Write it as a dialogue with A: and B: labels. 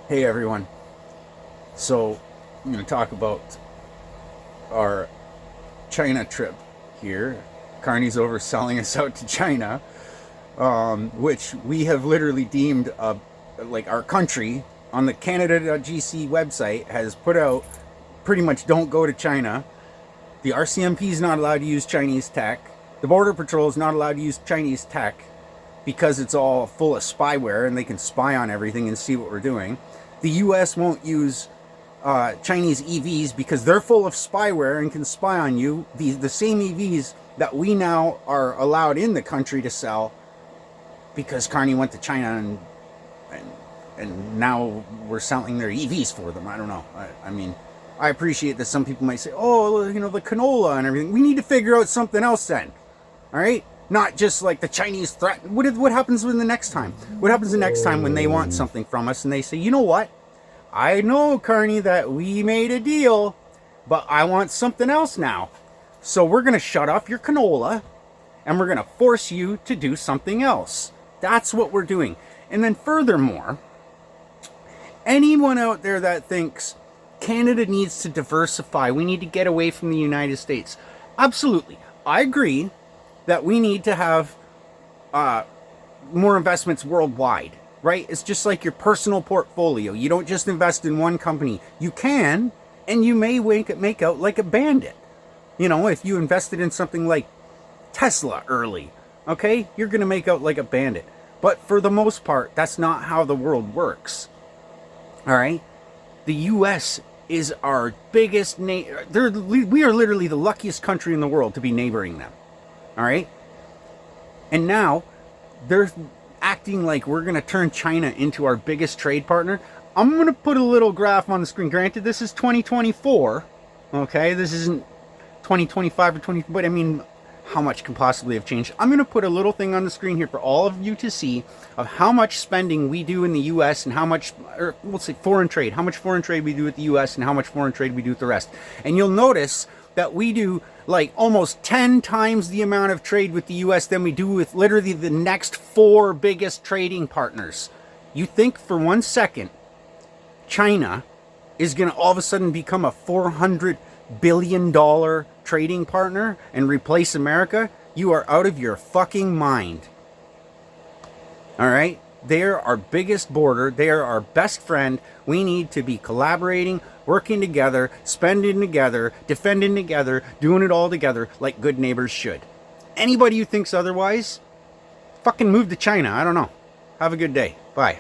A: Hey everyone. So, I'm going to talk about our China trip here. Carney's overselling us out to China, which we have literally deemed like our country on the Canada.gc website has put out pretty much don't go to China. The RCMP is not allowed to use Chinese tech. The Border Patrol is not allowed to use Chinese tech because it's all full of spyware and they can spy on everything and see what we're doing. The US won't use Chinese EVs because they're full of spyware and can spy on you. The same EVs that we now are allowed in the country to sell because Carney went to China and now we're selling their EVs for them. I don't know. I mean, I appreciate that some people might say, oh, you know, the canola and everything. We need to figure out something else then. All right? Not just like the Chinese threat. What happens when the next time? What happens the next time when they want something from us and they say, you know what? I know, Carney, that we made a deal, but I want something else now. So we're going to shut off your canola and we're going to force you to do something else. That's what we're doing. And then furthermore, anyone out there that thinks Canada needs to diversify, we need to get away from the United States. Absolutely. I agree that we need to have more investments worldwide, right? It's just like your personal portfolio. You don't just invest in one company. You can, and you may make out like a bandit. You know, if you invested in something like Tesla early, okay, you're going to make out like a bandit. But for the most part, that's not how the world works. All right? The U.S. is our biggest we are literally the luckiest country in the world to be neighboring them. All right? And now they're acting like we're going to turn China into our biggest trade partner. I'm going to put a little graph on the screen. Granted, this is 2024. Okay? This isn't 2025 or 20, but I mean, how much can possibly have changed? I'm going to put a little thing on the screen here for all of you to see of how much spending we do in the U.S. and how much, or we'll say foreign trade, how much foreign trade we do with the U.S. and how much foreign trade we do with the rest. And you'll notice that we do like almost 10 times the amount of trade with the U.S. than we do with literally the next four biggest trading partners. You think for 1 second China is going to all of a sudden become a $400 billion trading partner and replace America? You are out of your fucking mind. All right? They're our biggest border. They are our best friend. We need to be collaborating, working together, spending together, defending together, doing it all together like good neighbors should. Anybody who thinks otherwise, fucking move to China. I don't know. Have a good day. Bye.